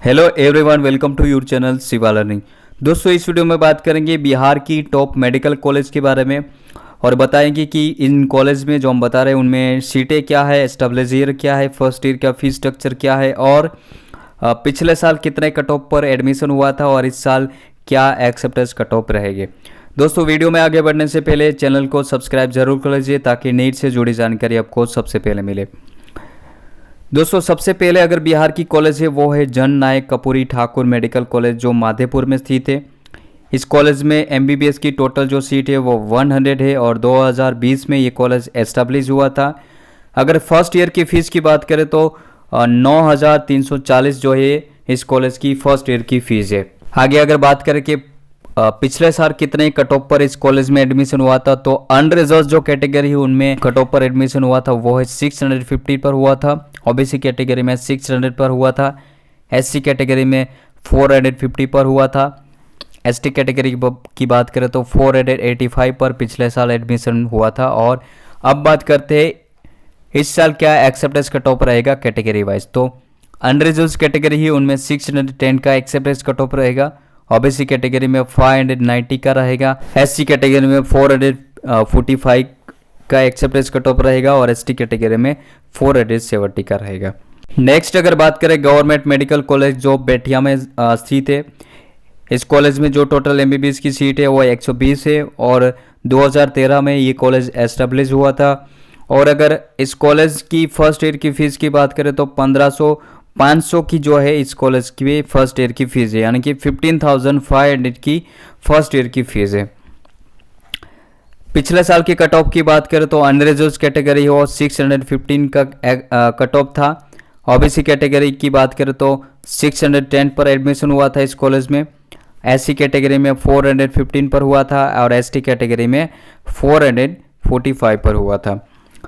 Hello everyone, welcome to your channel Shiva learning. दोस्तों, इस video में बात करेंगे बिहार की टॉप मेडिकल कॉलेज के बारे में और बताएंगे कि इन कॉलेज में जो हम बता रहे हैं उनमें सीटें क्या है, एस्टेब्लिश ईयर क्या है, फर्स्ट ईयर का फीस स्ट्रक्चर क्या है और पिछले साल कितने कट ऑफ पर एडमिशन हुआ था और इस साल क्या एक्सेप्टेंस कट ऑफ रहेंगे। दोस्तों, वीडियो में आगे बढ़ने से पहले चैनल को सब्सक्राइब जरूर कर लीजिए ताकि नीट से जुड़ी जानकारी आपको सबसे पहले मिले। दोस्तों, सबसे पहले अगर बिहार की कॉलेज है वो है जन नायक कर्पूरी ठाकुर मेडिकल कॉलेज जो माधेपुर में स्थित है। इस कॉलेज में एमबीबीएस की टोटल जो सीट है वो 100 है और 2020 में ये कॉलेज एस्टेब्लिश हुआ था। अगर फर्स्ट ईयर की फ़ीस की बात करें तो 9,340 जो है इस कॉलेज की फर्स्ट ईयर की फ़ीस है। आगे अगर बात करें कि पिछले साल कितने कट ऑफ पर इस कॉलेज में एडमिशन हुआ था तो अनरिजर्व जो कैटेगरी है उनमें कट ऑफ पर एडमिशन हुआ था वो है 650 पर हुआ था। ओबीसी कैटेगरी में 600 पर हुआ था। एससी कैटेगरी में 450 पर हुआ था। एसटी कैटेगरी की बात करें तो 485 पर पिछले साल एडमिशन हुआ था। और अब बात करते हैं इस साल क्या एक्सेप्टेंस कट ऑफ रहेगा कैटेगरी वाइज। तो अनरिजर्व कैटेगरी है उनमें 610 का एक्सेप्टेंस कट ऑफ रहेगा। ओबीसी कैटेगरी में 590 का रहेगा। एससी कैटेगरी में 445 का एक्सेप्टेंस कट ऑफ रहेगा और एसटी कैटेगरी में 470 का रहेगा। नेक्स्ट अगर बात करें गवर्नमेंट मेडिकल कॉलेज जो बेटिया में स्थित है, इस कॉलेज में जो टोटल एमबीबीएस की सीट है वो 120 है और 2013 में ये कॉलेज एस्टेब्लिश हुआ था। और अगर इस कॉलेज की फर्स्ट ईयर की फ़ीस की बात करें तो 500 की जो है इस कॉलेज की फर्स्ट ईयर की फ़ीस है, यानी कि 15,500 की फर्स्ट ईयर की फ़ीस है। पिछले साल की कट ऑफ की बात करें तो अनरिजर्व कैटेगरी हो 615 का कट ऑफ था। ओबीसी कैटेगरी की बात करें तो 610 पर एडमिशन हुआ था इस कॉलेज में। एससी कैटेगरी में 415 पर हुआ था और एसटी कैटेगरी में 445 पर हुआ था।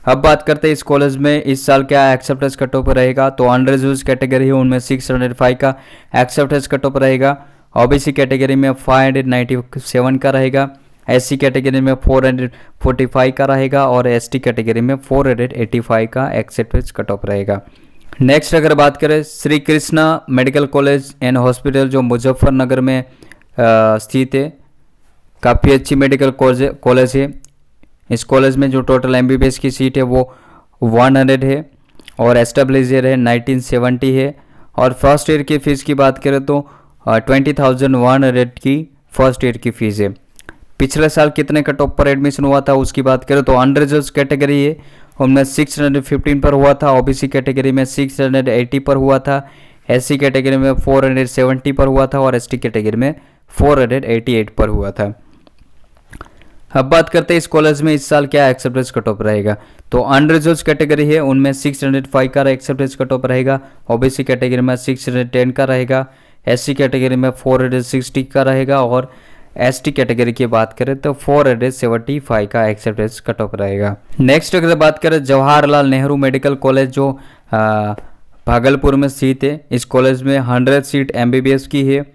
अब बात करते हैं इस कॉलेज में इस साल क्या एक्सेप्टेंस कट ऑफ रहेगा। तो अनरिजर्व कैटेगरी है उनमें 605 का एक्सेप्टेंस कट ऑफ रहेगा। ओबीसी कैटेगरी में 597 का रहेगा। एससी कैटेगरी में 445 का रहेगा और एसटी कैटेगरी में 485 का एक्सेप्टेंस कट ऑफ रहेगा। नेक्स्ट अगर बात करें Shri Krishna medical college and hospital जो मुजफ्फरनगर में स्थित है, काफ़ी अच्छी मेडिकल कॉलेज है। इस कॉलेज में जो टोटल एमबीबीएस की सीट है वो 100 है और एस्टेब्लिश ईयर है 1970 है। और फर्स्ट ईयर की फ़ीस की बात करें तो 20,100 की फर्स्ट ईयर की फ़ीस है। पिछले साल कितने कट ऑफ पर एडमिशन हुआ था उसकी बात करें तो अनरिजर्व कैटेगरी है उनमें 615 पर हुआ था। ओबीसी कैटेगरी में 680 पर हुआ था। एससी कैटेगरी में 470 पर हुआ था और एसटी कैटेगरी में 488 पर हुआ था। अब बात करते हैं इस कॉलेज में इस साल क्या एक्सेप्टेंस कट ऑफ रहेगा। तो अनरिजर्व कैटेगरी है उनमें 605 का एक्सेप्टेंस कट ऑफ रहेगा। ओबीसी कैटेगरी में 610 का रहेगा। एससी कैटेगरी में 460 का रहेगा और एसटी कैटेगरी की बात करें तो 475 का एक्सेप्टेंस कट ऑफ रहेगा। नेक्स्ट अगर बात करें जवाहरलाल नेहरू मेडिकल कॉलेज जो भागलपुर में स्थित है, इस कॉलेज में 100 सीट एमबीबीएस की है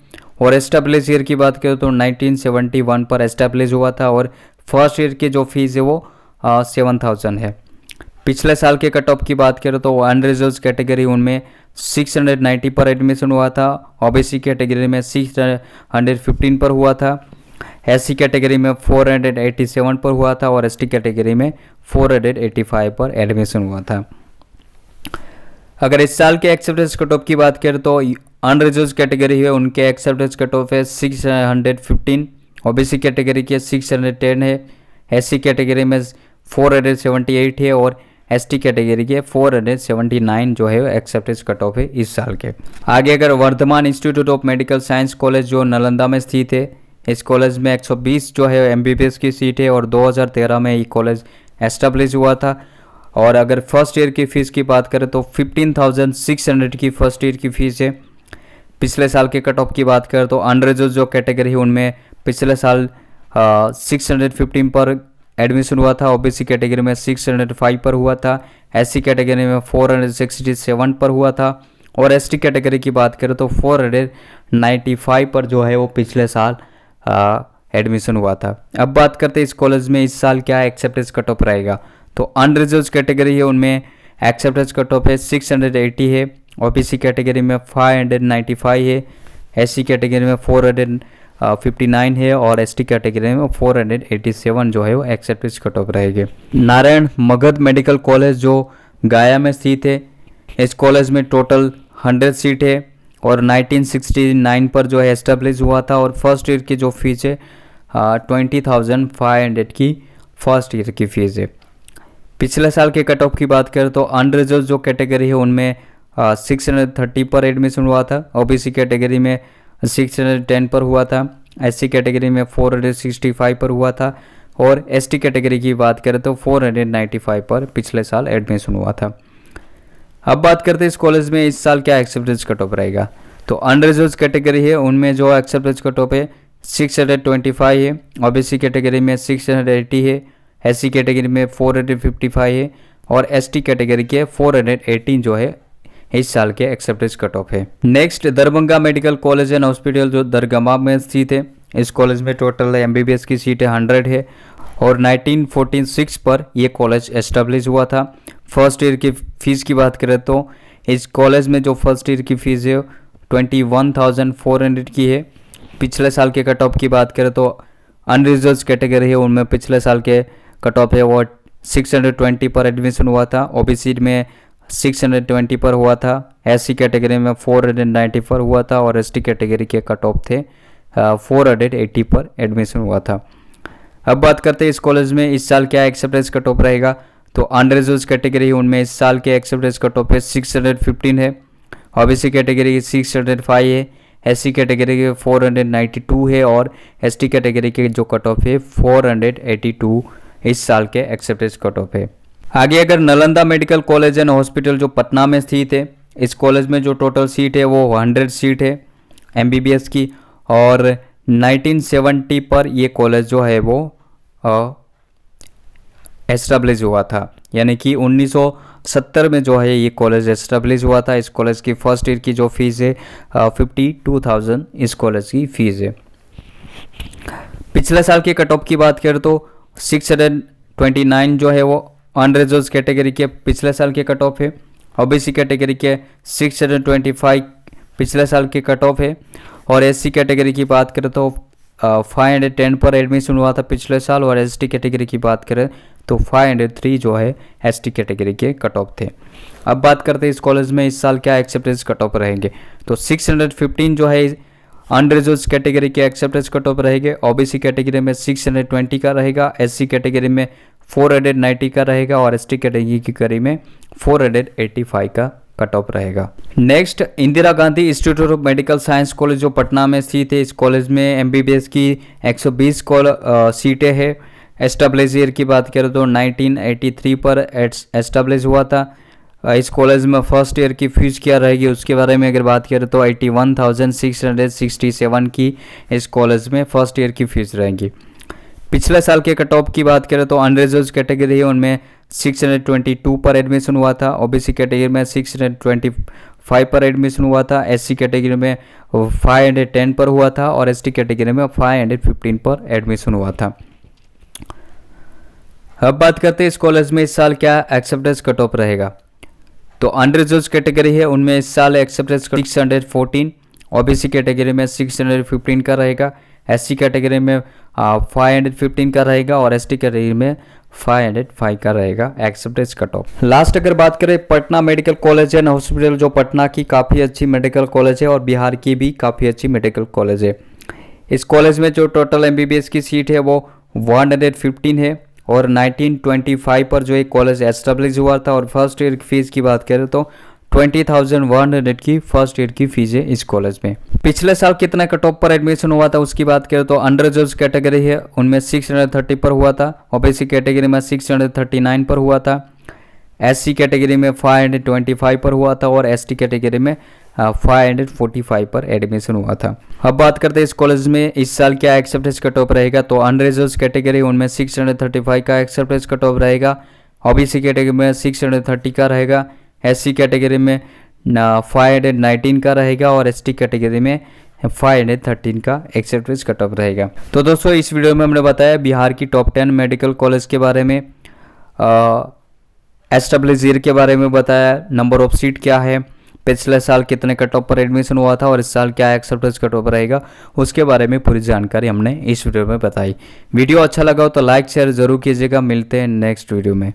और एस्टेब्लिश ईयर की बात करें तो 1971 पर एस्टेब्लिश हुआ था और फर्स्ट ईयर की जो फीस है वो 7,000 है। पिछले साल के कट ऑफ की बात करें तो अनरिजर्व कैटेगरी उनमें 690 पर एडमिशन हुआ था। ओबीसी कैटेगरी में 615 पर हुआ था। एससी कैटेगरी में 487 पर हुआ था और एसटी कैटेगरी में 485 पर एडमिशन हुआ था। अगर इस साल के एक्सेप्टेंस कट ऑफ की बात करें तो अनरिजर्व कैटेगरी है उनके एक्सेप्टेंस कट ऑफ है 615। ओबीसी कैटेगरी के 610 है। एससी कैटेगरी में 478 है और एसटी कैटेगरी के 479 जो है एक्सेप्टेंस कट ऑफ है इस साल के। आगे अगर Vardhman institute of medical science college जो नालंदा में स्थित है, इस कॉलेज में 120 जो है एमबीबीएस की सीट है और 2013 में ये कॉलेज एस्टेब्लिश हुआ था। और अगर फर्स्ट ईयर की फ़ीस की बात करें तो 15,600 की फर्स्ट ईयर की फ़ीस है। पिछले साल के कट ऑफ की बात करें तो अनरिजर्व जो कैटेगरी है उनमें पिछले साल 615 पर एडमिशन हुआ था। ओबीसी कैटेगरी में 605 पर हुआ था। एससी कैटेगरी में 467 पर हुआ था और एसटी कैटेगरी की बात करें तो 495 पर जो है वो पिछले साल एडमिशन हुआ था। अब बात करते हैं इस कॉलेज में इस साल क्या एक्सेप्टेंस कट ऑफ रहेगा। तो अनरिजर्व कैटेगरी है उनमें एक्सेप्टेंस कट ऑफ है 680 है। ओबीसी कैटेगरी में 595 है, एससी कैटेगरी में 459 है और एसटी कैटेगरी में 487 जो है वो एक्सेप्टेंस कट ऑफ रहेगी। नारायण मगध मेडिकल कॉलेज जो गया में स्थित है, इस कॉलेज में टोटल 100 सीट है और 1969 पर जो है एस्टेब्लिश हुआ था और फर्स्ट ईयर की जो फीस है 20,500 की फर्स्ट ईयर की फीस है। पिछले साल के कट ऑफ की बात करें तो अनरिजर्व जो कैटेगरी है उनमें 630 पर एडमिशन हुआ था, ओबीसी कैटेगरी में 610 पर हुआ था, एससी कैटेगरी में 465 पर हुआ था और एसटी कैटेगरी की बात करें तो 495 पर पिछले साल एडमिशन हुआ था। अब बात करते हैं इस कॉलेज में इस साल क्या एक्सेप्टेंस कट ऑफ रहेगा। तो अनरिजर्व कैटेगरी है उनमें जो एक्सेप्टेंस कट ऑफ है 625 है, ओबीसी कैटेगरी में 680 है, एससी कैटेगरी में 455 है और एसटी कैटेगरी के 418 जो है इस साल के एक्सेप्टेंस कट ऑफ है। Next Darbhanga medical college and hospital जो दरगमा में स्थित है, इस कॉलेज में टोटल एमबीबीएस की सीटें 100 है और 1946 पर यह कॉलेज एस्टेब्लिश हुआ था। फर्स्ट ईयर की फ़ीस की बात करें तो इस कॉलेज में जो फर्स्ट ईयर की फ़ीस है 21,400 की है। पिछले साल के कट ऑफ की बात करें तो अनरिजर्व कैटेगरी है उनमें पिछले साल के कट ऑफ है वो 620 पर एडमिशन हुआ था, ओबीसी में 620 पर हुआ था, एससी कैटेगरी में 490 पर हुआ था और एसटी कैटेगरी के कट ऑफ थे 480 पर एडमिशन हुआ था। अब बात करते हैं इस कॉलेज में इस साल क्या एक्सेप्टेंस कट ऑफ रहेगा। तो अनरिजर्व कैटेगरी उनमें इस साल के एक्सेप्टेंस कट ऑफ है 615 है, ओबीसी कैटेगरी की 605 है, एससी कैटेगरी के 492 है और एसटी कैटेगरी के जो कट ऑफ है 482 इस साल के एक्सेप्टेंस कट ऑफ है। आगे अगर Nalanda medical college and hospital जो पटना में स्थित है, इस कॉलेज में जो टोटल सीट है वो 100 सीट है एमबीबीएस की और 1970 पर ये कॉलेज जो है वो एस्टेब्लिश हुआ था, यानी कि 1970 में जो है ये कॉलेज एस्टेब्लिश हुआ था। इस कॉलेज की फर्स्ट ईयर की जो फीस है 52,000 इस कॉलेज की फीस है। पिछले साल के कट ऑफ की बात करें तो 629 जो है वो अनरिजर्व कैटेगरी के पिछले साल के कट ऑफ है, ओबीसी कैटेगरी के 625 पिछले साल के कट ऑफ है और एससी कैटेगरी की बात करें तो 510 पर एडमिशन हुआ था पिछले साल और एसटी कैटेगरी की बात करें तो 503 जो है एसटी कैटेगरी के कट ऑफ थे। अब बात करते हैं इस कॉलेज में इस साल क्या एक्सेप्टेंस कट ऑफ रहेंगे। तो 615 जो है अनरिजर्व कैटेगरी के एक्सेप्टेंस कट ऑफ रहेंगे, ओबीसी कैटेगरी में 620 का रहेगा, एससी कैटेगरी में 490 का रहेगा और एसटी कैटेगरी की करी में 485 का कट ऑफ रहेगा। Next Indira Gandhi institute of medical science college जो पटना में स्थित है, इस कॉलेज में एमबीबीएस की 120 सीटें हैं। एस्टेब्लिश ईयर की बात करें तो 1983 पर एस्टेब्लिश हुआ था। इस कॉलेज में फर्स्ट ईयर की फीस क्या रहेगी उसके बारे में अगर बात करें तो 81,667 की इस कॉलेज में फर्स्ट ईयर की फीस रहेगी। पिछले साल के कट ऑफ की बात करें तो अनरिजर्व कैटेगरी है उनमें 622 पर एडमिशन हुआ था, ओबीसी कैटेगरी में 625 पर एडमिशन हुआ था, एससी कैटेगरी में 510 पर हुआ था और एसटी कैटेगरी में 515 पर एडमिशन हुआ था। अब बात करते हैं इस कॉलेज में इस साल क्या एक्सेप्टेंस कट ऑफ रहेगा। तो अनरिजर्व कैटेगरी है उनमें इस साल एक्सेप्टेंस 614, ओबीसी कैटेगरी में 615 का रहेगा, एससी कैटेगरी में 515 का रहेगा और एसटी कैटेगरी में 505 का रहेगा एक्सेप्टेंस कट ऑफ। लास्ट अगर बात करें Patna medical college and hospital जो पटना की काफ़ी अच्छी मेडिकल कॉलेज है और बिहार की भी काफ़ी अच्छी मेडिकल कॉलेज है। इस कॉलेज में जो टोटल एमबीबीएस की सीट है वो 115 है और 1925 पर जो एक कॉलेज एस्टेब्लिश हुआ था और फर्स्ट ईयर की फीस की बात करें तो 20,100 की फर्स्ट ईयर की फीस है इस कॉलेज में। पिछले साल कितना कट ऑफ पर एडमिशन हुआ था उसकी बात करें तो अनरिजर्व कैटेगरी है उनमें 630 पर हुआ था, ओबीसी कैटेगरी में 639 पर हुआ था, एससी कैटेगरी में 525 पर हुआ था और एसटी कैटेगरी में 545 पर एडमिशन हुआ था। अब बात करते हैं इस कॉलेज में इस साल क्या एक्सेप्टेंस कट ऑफ रहेगा। तो अनरिजर्व कैटेगरी उनमें 635 का एक्सेप्टेंस कट ऑफ रहेगा, ओबीसी कैटेगरी में 630 का रहेगा, एससी कैटेगरी में 519 का रहेगा और एसटी कैटेगरी में 513 का एक्सेप्टेंस कट ऑफ रहेगा। तो दोस्तों इस वीडियो में हमने बताया बिहार की टॉप 10 मेडिकल कॉलेज के बारे में, एस्टेब्लिश ईयर के बारे में बताया, नंबर ऑफ सीट क्या है, पिछले साल कितने कट ऑफ पर एडमिशन हुआ था और इस साल क्या एक्सेप्टेंस कट ऑफ रहेगा, उसके बारे में पूरी जानकारी हमने इस वीडियो में बताई। वीडियो अच्छा लगा हो तो लाइक शेयर जरूर कीजिएगा। मिलते हैं नेक्स्ट वीडियो में।